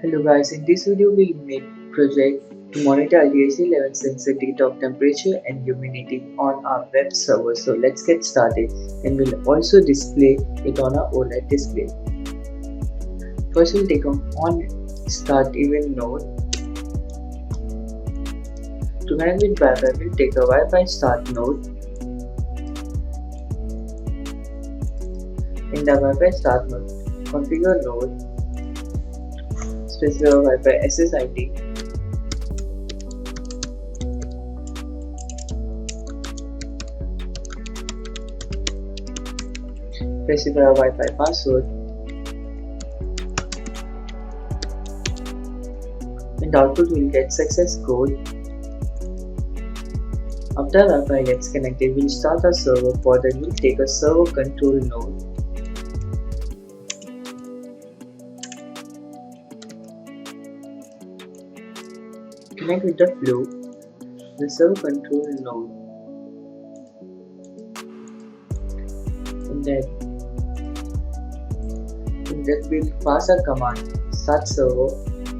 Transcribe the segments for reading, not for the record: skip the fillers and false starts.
Hello guys, in this video we'll make project to monitor ESP32 sensor data of temperature and humidity on our web server. So let's get started, and we'll also display it on our OLED display. First we'll take on start event node. To connect with Wi-Fi, we'll take a Wi-Fi start node. In the Wi-Fi start node, configure node, specify Wi-Fi SSID, specify a Wi-Fi password. In the output, we'll get success code. After Wi-Fi gets connected, we'll start our server. For that, we'll take a server control node. Connect with the flow, the server control node. And then we'll pass a command start server.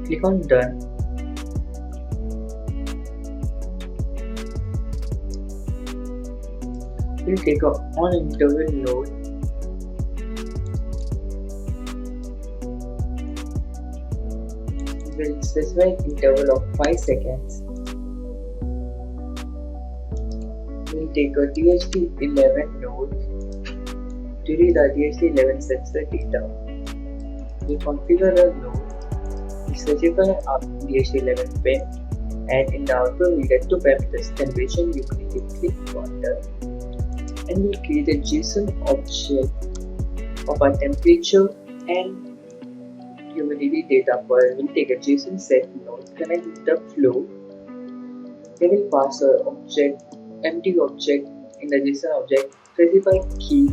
Click on done. We'll take a on interval node. We'll specify interval of 5 seconds. We'll take a DHT11 node to read the DHT11 sensor data. We'll configure the node. We'll specify our DHT11 pin, and in the output we'll get two parameters: temperature and humidity. Click on that, and we'll create a JSON object of our temperature and humidity data. For it, we'll take a JSON set node, connect with the flow. Then we'll pass a object, empty object in the JSON object, specify key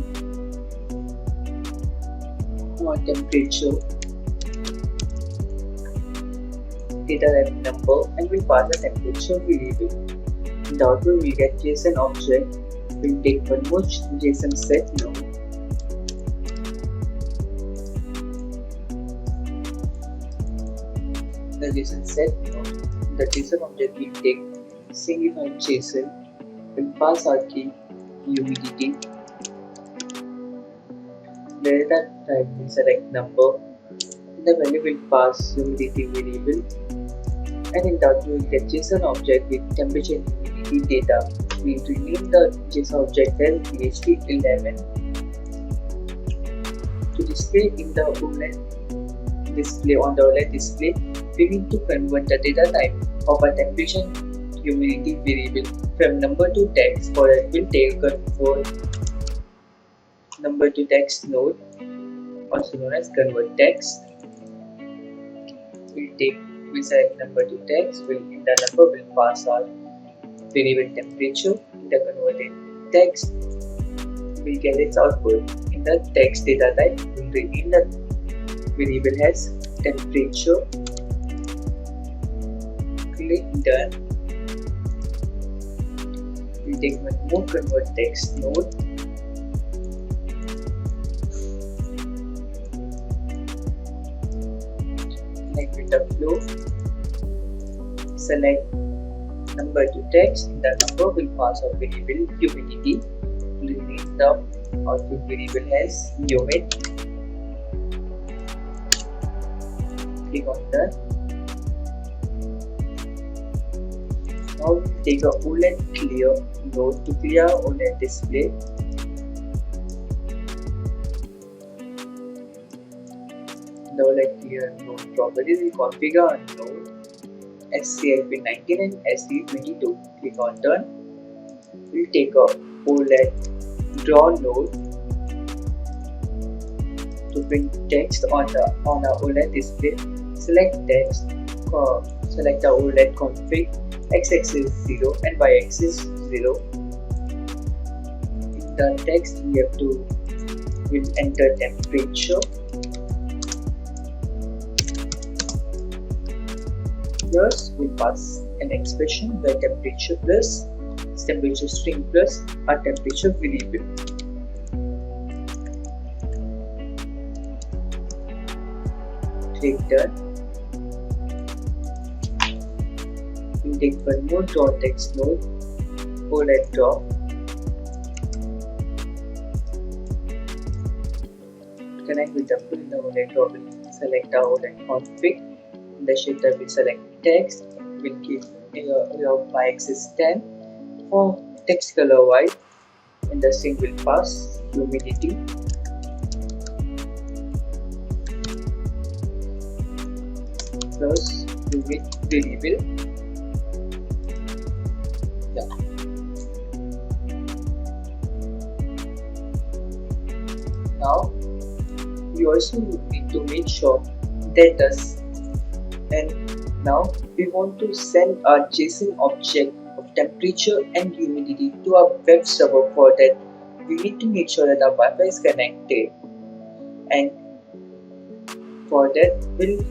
or temperature, data type number, and we'll pass the temperature variable. In the output, we'll get JSON object. We'll take one more JSON set node. The JSON set node, the JSON object will take single JSON. We'll pass our key humidity. The data type will select number. In the value will pass humidity variable, and in that we will get JSON object with temperature and humidity data. We rename the JSON object as DHT11 to display in the OLED display. On the OLED display, we need to convert the data type of a temperature and humidity variable from number to text. For it, we'll take a convert number to text node, also known as convert text. We select number to text. In the number will pass our variable temperature. In the converted text, we get its output. In the text data type, we'll rename the variable as temperature. Click done. We'll take one more convert text node. Connect with the flow. Select number to text. In the number will pass our variable humidity. Rename the output variable as humid. Click on done. Now we'll take a OLED clear node to clear OLED display. The OLED clear node properties will configure a node SCLP19 and SC22. Click on done. We'll take a OLED draw node to print text on our OLED display. Select text. Select the OLED config. X-axis 0 and Y-axis 0. In the text, we'll enter temperature. Plus, we'll pass an expression where temperature plus temperature string plus our temperature variable. Click done. we'll take one more .text node, hold and drop. Connect with the full node and drop. We'll select our hold and config. In the shifter we'll select text. We'll give your y-axis 10 for text color white. In the string we'll pass humidity. Plus humid variable. Yeah. Now we also need to make sure that does, and now we want to send a JSON object of temperature and humidity to our web server. For that we need to make sure that our Wi-Fi is connected, and for that we'll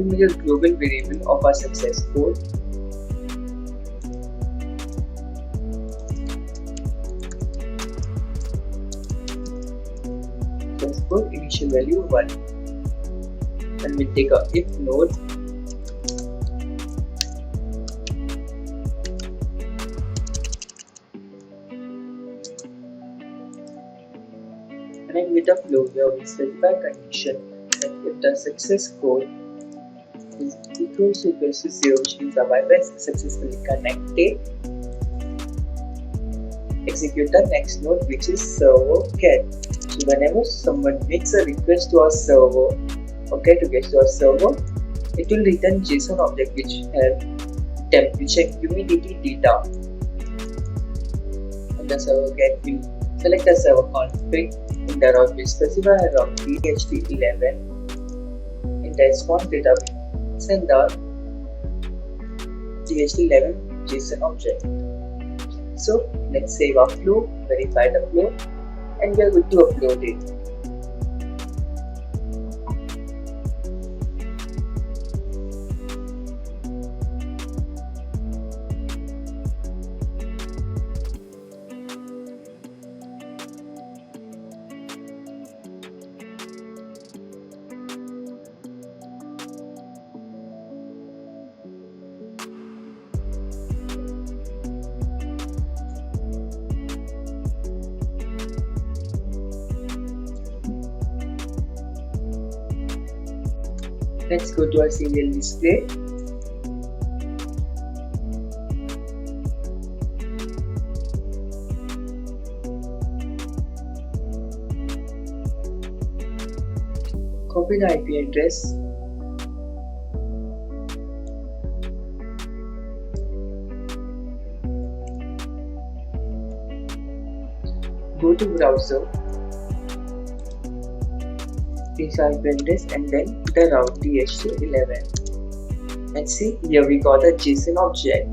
make a global variable of our success code. Success code initial value 1, and we'll take a if node. And with the flow here we specify condition that if the success code is equals to 0, which means the Wi-Fi is successfully connected, execute the next node, which is server get. So whenever someone makes a request to our server or get request to our server, it will return JSON object which have temperature and humidity data. And the server get will select the server config. In the route we specify route DHT11. In the response data we send the DHT11 JSON object. So let's save our flow, verify the flow, and we are good to upload it. Let's go to our serial display. Copy the IP address. Go to browser. Paste IP address and then the route DHT11, and see here we got a JSON object.